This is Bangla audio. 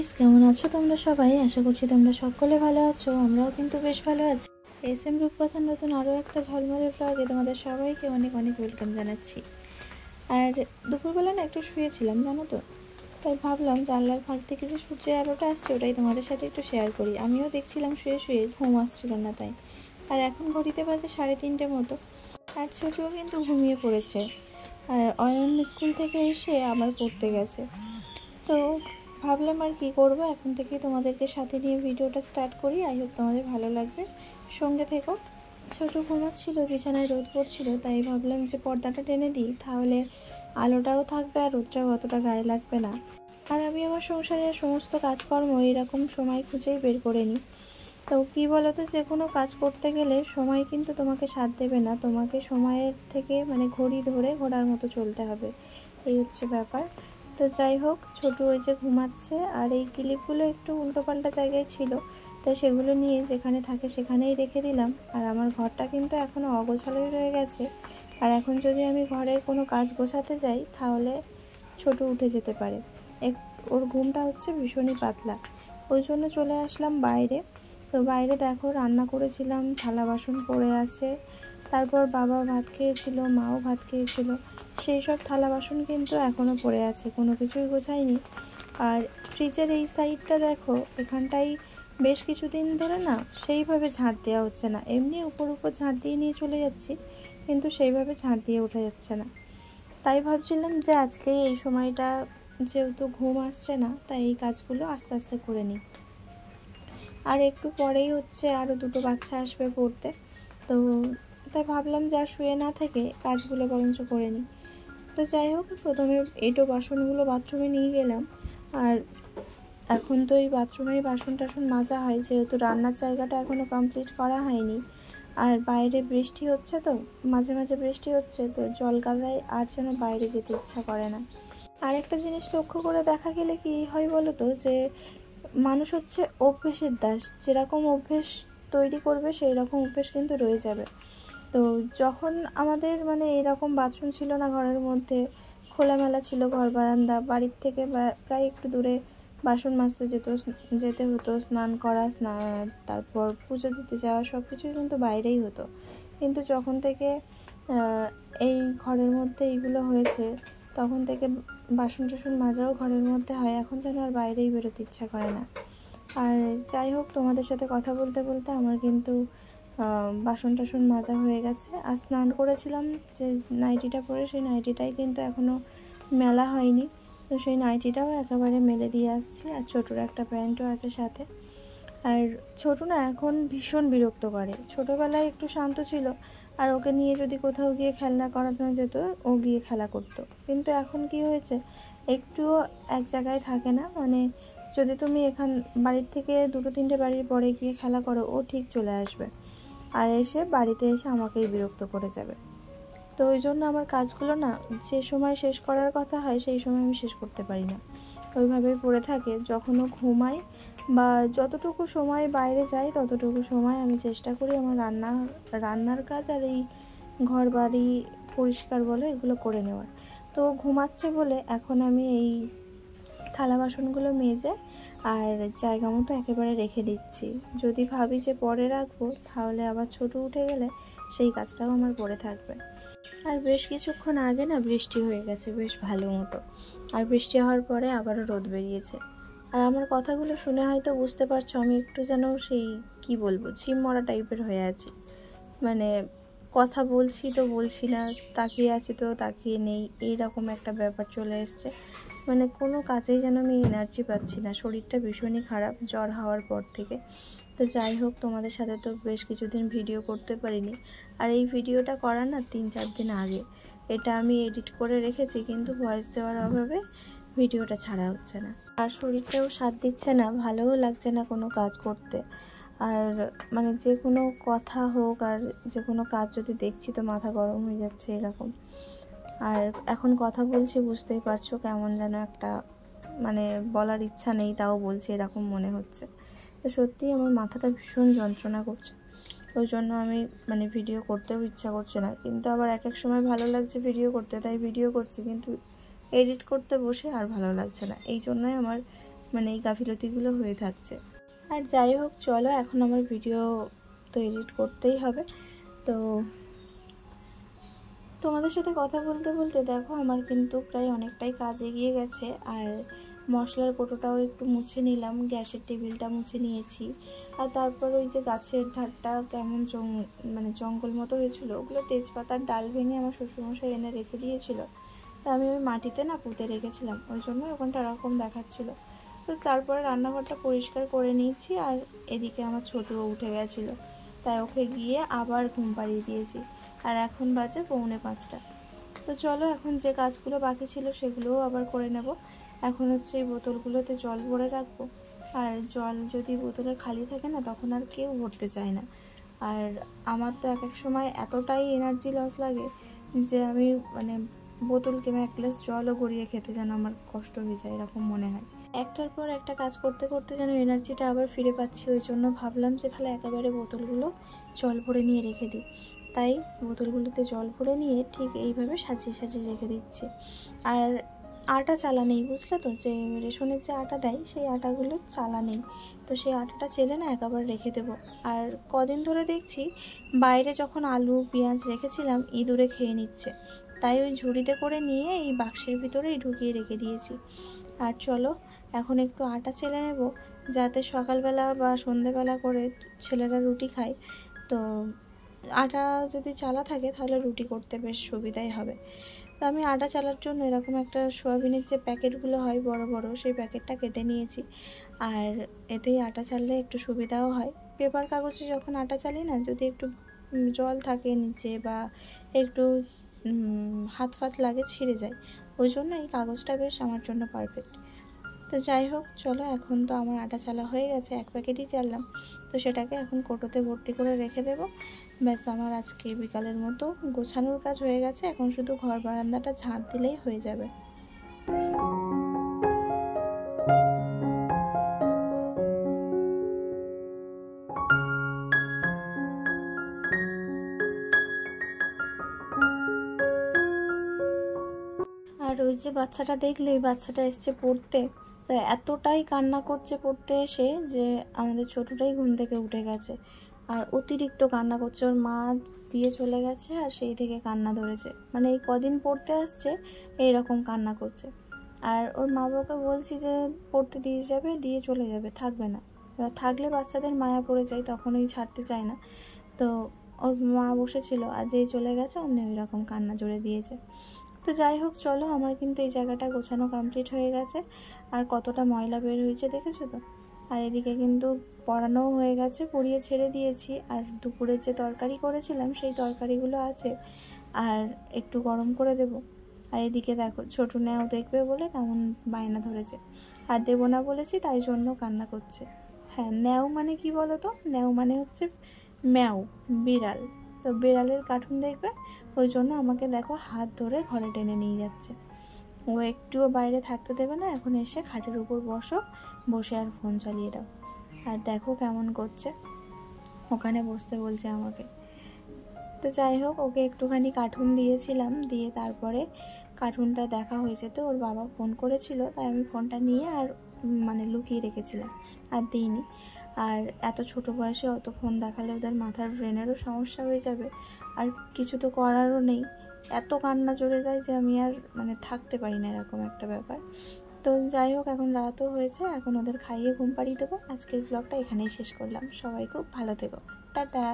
গাইস, কেমন আছো তোমরা সবাই? আশা করছি তোমরা সকলে ভালো আছো। আমরাও কিন্তু বেশ ভালো আছি। এসএম রূপকথার নতুন আরও একটা ঝলমলে ব্লগে তোমাদের সবাইকে অনেক অনেক ওয়েলকাম জানাচ্ছি। আর দুপুরবেলা না একটু শুয়েছিলাম জানো তো, তাই ভাবলাম জানলার ফাঁক থেকে যে সূর্যের আলোটা আসছে ওটাই তোমাদের সাথে একটু শেয়ার করি। আমিও দেখছিলাম শুয়ে শুয়ে, ঘুম আসছিল না তাই। আর এখন ঘড়িতে বাজে 3:30 মতো, আর ছোটও কিন্তু ঘুমিয়ে পড়েছে। আর অয়ন স্কুল থেকে এসে আবার পড়তে গেছে। তো ভাবলাম আর কি করব, এখন থেকে তোমাদেরকে সাথে নিয়ে ভিডিওটা স্টার্ট করি। আই হোপ তোমাদের ভালো লাগবে, সঙ্গে থেকো। ছোট ঘুমাচ্ছিল, বিছানায় রোদ পড়ছিল, তাই ভাবলাম যে পর্দাটা টেনে দিই, তাহলে আলোটাও থাকবে আর রোদটাও অতটা গায়ে লাগবে না। আর আমি আমার সংসারের সমস্ত কাজকর্ম এরকম সময় খুঁজেই বের করে নিই। তো কী বলো তো, যে কোনো কাজ করতে গেলে সময় কিন্তু তোমাকে সাথ দেবে না, তোমাকে সময়ের থেকে ঘড়ি ধরে ঘোড়ার মতো চলতে হবে, এই হচ্ছে ব্যাপার। তো যাই হোক, ছোটু ওই যে ঘুমাচ্ছে, আর এই ক্লিপগুলো একটু উল্টোপাল্টা জায়গায় ছিল, তাই সেগুলো নিয়ে যেখানে থাকে সেখানেই রেখে দিলাম। আর আমার ঘরটা কিন্তু এখনও অগোছালোই রয়ে গেছে, আর এখন যদি আমি ঘরে কোনো কাজ গোছাতে যাই তাহলে ছোটু উঠে যেতে পারে। ওর ঘুমটা হচ্ছে ভীষণই পাতলা, ওই জন্য চলে আসলাম বাইরে। তো বাইরে দেখো, রান্না করেছিলাম, থালা বাসন পড়ে আছে। তারপর বাবা ভাত খেয়েছিল, মাও ভাত খেয়েছিল, সেই সব থালা বাসন কিন্তু এখনও পড়ে আছে, কোনো কিছুই গোছাইনি। আর ফ্রিজের এই সাইডটা দেখো, এখানটাই বেশ কিছুদিন ধরে না সেইভাবে ঝাঁট দেওয়া হচ্ছে না। এমনি উপর উপর ঝাঁট দিয়ে নিয়ে চলে যাচ্ছি, কিন্তু সেইভাবে ঝাঁট দিয়ে ওঠা যাচ্ছে না। তাই ভাবছিলাম যে আজকেই এই সময়টা, যেহেতু ঘুম আসছে না, তাই এই কাজগুলো আস্তে আস্তে করে নিই। আর একটু পরেই হচ্ছে আরও দুটো বাচ্চা আসবে পড়তে, তো তাই ভাবলাম যে আর শুয়ে না থেকে কাজগুলো বরঞ্চ করে নিই। তো যাই হোক, প্রথমে এঁটো বাসনগুলো বাথরুমে নিয়ে গেলাম। আর এখন তো এই বাথরুমেই বাসন টাসন মাজা হয়, যেহেতু রান্নার জায়গাটা এখনও কমপ্লিট করা হয়নি। আর বাইরে বৃষ্টি হচ্ছে, তো মাঝে মাঝে বৃষ্টি হচ্ছে, তো জল কাদায় আর যেন বাইরে যেতে ইচ্ছা করে না। আর একটা জিনিস লক্ষ্য করে দেখা গেলে কি হয় বলো তো, যে মানুষ হচ্ছে অভ্যেসের দাস। যেরকম অভ্যেস তৈরি করবে সেই রকম অভ্যেস কিন্তু রয়ে যাবে। তো যখন আমাদের এরকম বাথরুম ছিল না ঘরের মধ্যে, খোলামেলা ছিল ঘর বারান্দা, বাড়ির থেকে প্রায় একটু দূরে বাসন মাজতে যেতে হতো, স্নান করা, তারপর পুজো দিতে যাওয়া, সব কিছুই কিন্তু বাইরেই হতো। কিন্তু যখন থেকে এই ঘরের মধ্যে এইগুলো হয়েছে, তখন থেকে বাসন টাসন মাজাও ঘরের মধ্যে হয়, এখন যেন আর বাইরেই বেরোতে ইচ্ছা করে না। আর যাই হোক, তোমাদের সাথে কথা বলতে বলতে আমার কিন্তু বাসন টাসন মাজা হয়ে গেছে। আর স্নান করেছিলাম যে নাইটিটা পরে, সেই নাইটিটাই কিন্তু এখনও মেলা হয়নি, তো সেই নাইটিটাও একেবারে মেলে দিয়ে আসছি। আর ছোটোর একটা প্যান্টও আছে সাথে। আর ছোটো না এখন ভীষণ বিরক্ত করে। ছোটোবেলায় একটু শান্ত ছিল, আর ওকে নিয়ে যদি কোথাও গিয়ে খেলনা করানো যেত ও গিয়ে খেলা করতো। কিন্তু এখন কি হয়েছে, একটুও এক জায়গায় থাকে না। যদি তুমি বাড়ির থেকে 2-3টে বাড়ির পরে গিয়ে খেলা করো, ও ঠিক চলে আসবে, আর এসে বাড়িতে এসে আমাকেই বিরক্ত করে যাবে। তো ওই জন্য আমার কাজগুলো না যে সময় শেষ করার কথা হয় সেই সময় আমি শেষ করতে পারি না, ওইভাবেই পড়ে থাকে। যখনও ঘুমাই বা যতটুকু সময় বাইরে যাই, ততটুকু সময় আমি চেষ্টা করি আমার রান্নার কাজ আর এই ঘর বাড়ি পরিষ্কার বলে এগুলো করে নেওয়ার। তো ঘুমাচ্ছে বলে এখন আমি এই থালা বাসনগুলো মেজে আর জায়গা মতো একেবারে রেখে দিচ্ছি। যদি ভাবি যে পরে রাখবো, তাহলে আবার ছোট উঠে গেলে সেই কাজটাও আমার পড়ে থাকবে। আর বেশ কিছুক্ষণ আগে না বৃষ্টি হয়ে গেছে বেশ ভালো মতো, আর বৃষ্টি হওয়ার পরে আবারও রোদ বেরিয়েছে। আর আমার কথাগুলো শুনে হয়তো বুঝতে পারছো, আমি একটু যেন সেই কি বলবো, ঝিম মরা টাইপের হয়ে আছি। কথা বলছি তো বলছি না, তাকিয়ে আছি তো তাকিয়ে নেই, এইরকম একটা ব্যাপার চলে এসছে। কোনো কাজেই যেন আমি এনার্জি পাচ্ছি না, শরীরটা ভীষণই খারাপ জ্বর হওয়ার পর থেকে। তো যাই হোক, তোমাদের সাথে তো বেশ কিছুদিন ভিডিও করতে পারিনি। আর এই ভিডিওটা করার না 3-4 দিন আগে, এটা আমি এডিট করে রেখেছি, কিন্তু ভয়েস দেওয়ার অভাবে ভিডিওটা ছাড়া হচ্ছে না। আর শরীরটাও সাথ দিচ্ছে না, ভালোও লাগছে না কোনো কাজ করতে। আর যে কোনো কথা হোক আর যে কোনো কাজ যদি দেখছি তো মাথা গরম হয়ে যাচ্ছে এরকম। আর এখন কথা বলছি, বুঝতেই পারছো কেমন যেন একটা বলার ইচ্ছা নেই তাও বলছি এরকম মনে হচ্ছে। তো সত্যিই আমার মাথাটা ভীষণ যন্ত্রণা করছে, ওই জন্য আমি ভিডিও করতেও ইচ্ছা করছে না। কিন্তু আবার এক এক সময় ভালো লাগছে ভিডিও করতে, তাই ভিডিও করছি, কিন্তু এডিট করতে বসে আর ভালো লাগছে না। এই জন্যই আমার মানে এই গাফিলতিগুলো হয়ে থাকছে। আর যাই হোক, চলো এখন আমার ভিডিও তো এডিট করতেই হবে। তো তোমাদের সাথে কথা বলতে বলতে দেখো আমার কিন্তু প্রায় অনেকটাই কাজ এগিয়ে গেছে। আর মশলার কোটোটাও একটু মুছে নিলাম, গ্যাসের টেবিলটা মুছে নিয়েছি। আর তারপর ওই যে গাছের ধারটা কেমন মানে জঙ্গল মতো হয়েছিল, ওগুলো তেজপাতার ডাল ভেঙে আমার শ্বশুরমশাই এনে রেখে দিয়েছিল। তা আমি ওই মাটিতে না পুঁতে রেখেছিলাম, ওই জন্য ওখানটা ওরকম দেখাচ্ছিল। তো তারপরে রান্নাঘরটা পরিষ্কার করে নিয়েছি। আর এদিকে আমার ছোটুও উঠে গেছিলো, তাই ওকে গিয়ে আবার ঘুম পাড়িয়ে দিয়েছি। আর এখন বাজে 4:45। তো চলো এখন যে কাজগুলো বাকি ছিল সেগুলোও আবার করে নেব। এখন হচ্ছে এই বোতলগুলোতে জল ভরে রাখবো। আর জল যদি বোতলে খালি থাকে না, তখন আর কেউ ভরতে চায় না। আর আমার তো এক সময় এতটাই এনার্জি লস লাগে যে আমি মানে বোতল কিংবা এক গ্লাস জলও গড়িয়ে খেতে যেন আমার কষ্ট হয়ে যায়, এরকম মনে হয়। একটার পর একটা কাজ করতে করতে যেন এনার্জিটা আবার ফিরে পাচ্ছি। ওই জন্য ভাবলাম যে তাহলে একেবারে বোতলগুলো জল ভরে নিয়ে রেখে দিই। তাই বোতলগুলোতে জল ভরে নিয়ে ঠিক এইভাবে সাজিয়ে সাজিয়ে রেখে দিচ্ছি। আর আটা চালা নেই, বুঝলে তো, যে রেশনের যে আটা দেয় সেই আটাগুলো চালা নেই। তো সেই আটাটা চেলে না একেবারে রেখে দেবো। আর কদিন ধরে দেখছি বাইরে যখন আলু পেঁয়াজ রেখেছিলাম ইঁদুরে খেয়ে নিচ্ছে, তাই ওই ঝুড়িতে করে নিয়ে এই বাক্সের ভিতরেই ঢুকিয়ে রেখে দিয়েছি। আর চলো এখন একটু আটা চেলে নেব, যাতে সকালবেলা বা সন্ধেবেলা করে ছেলেরা রুটি খায়। তো আটা যদি চালা থাকে তাহলে রুটি করতে বেশ সুবিধাই হবে। তো আমি আটা চালার জন্য এরকম একটা সোয়াবিনের যে প্যাকেটগুলো হয় বড় বড়, সেই প্যাকেটটা কেটে নিয়েছি। আর এতেই আটা চাললে একটু সুবিধাও হয়। পেপার কাগজে যখন আটা চালি না, যদি একটু জল থাকে নিচে বা একটু হাত ফাত লাগে ছিঁড়ে যায়, ওই জন্য এই কাগজটা বেশ আমার জন্য পারফেক্ট। তো যাই হোক, চলো এখন তো আমার আটা চালা হয়ে গেছে, এক প্যাকেটই চাললাম। তো সেটাকে এখন কোটোতে ভর্তি করে রেখে দেবো। ব্যাস আমার আজকে বিকালের মতো গোছানোর কাজ হয়ে গেছে। এখন শুধু ঘর বারান্দাটা ঝাঁট দিলেই হয়ে যাবে। আর ওই যে বাচ্চাটা দেখলে, ওই বাচ্চাটা এসছে পড়তে। তো এতটাই কান্না করছে পড়তে এসে যে আমাদের ছোটটাই ঘুম থেকে উঠে গেছে। আর অতিরিক্ত কান্না করছে, ওর মা দিয়ে চলে গেছে আর সেই থেকে কান্না ধরেছে। মানে এই কদিন পড়তে আসছে এইরকম কান্না করছে। আর ওর মা বাবাকে বলছি যে পড়তে দিয়ে যাবে, দিয়ে চলে যাবে, থাকবে না। এবার থাকলে বাচ্চাদের মায়া পড়ে যায়, তখন ওই ছাড়তে চায় না। তো ওর মা বসেছিল, আর যেই চলে গেছে অন্য ওই রকম কান্না জুড়ে দিয়েছে। তো যাই হোক, চলো আমার কিন্তু এই জায়গাটা গোছানো কমপ্লিট হয়ে গেছে। আর কতটা ময়লা বের হয়েছে দেখেছো তো। আর এদিকে কিন্তু পড়ানোও হয়ে গেছে, পড়িয়ে ছেড়ে দিয়েছি। আর দুপুরের যে তরকারি করেছিলাম সেই তরকারিগুলো আছে, আর একটু গরম করে দেব। আর এদিকে দেখো ছোটো ন্যাও দেখবে বলে কেমন বায়না ধরেছে, আর দেবো না বলেছি তাই জন্য কান্না করছে। হ্যাঁ, ন্যাও মানে কি বলো তো, ন্যাও মানে হচ্ছে ম্যাও, বিড়াল। তো বিড়ালের কার্টুন দেখবে, ওই জন্য আমাকে দেখো হাত ধরে ঘরে টেনে নিয়ে যাচ্ছে। ও একটুও বাইরে থাকতে দেবে না, এখন এসে খাটের উপর বসে আর ফোন চালিয়ে দাও। আর দেখো কেমন করছে, ওখানে বসতে বলছে আমাকে। তো যাই হোক, ওকে একটুখানি কার্টুন দিয়েছিলাম, দিয়ে তারপরে কার্টুনটা দেখা হয়েছে। তো ওর বাবা ফোন করেছিল, তাই আমি ফোনটা নিয়ে আর মানে লুকিয়ে রেখেছিলাম, আর দিইনি। আর এত ছোট বয়সে অত ফোন দেখালে ওদের মাথার ব্রেনেরও সমস্যা হয়ে যাবে। আর কিছু তো করারও নেই, এত কান্না জড়ে যায় যে আমি আর মানে থাকতে পারি না, এরকম একটা ব্যাপার। তো যাই হোক, এখন রাতও হয়েছে, এখন ওদের খাইয়ে ঘুম পাড়িয়ে দেবো। আজকের ব্লগটা এখানেই শেষ করলাম। সবাই খুব ভালো থেকো, টাটা।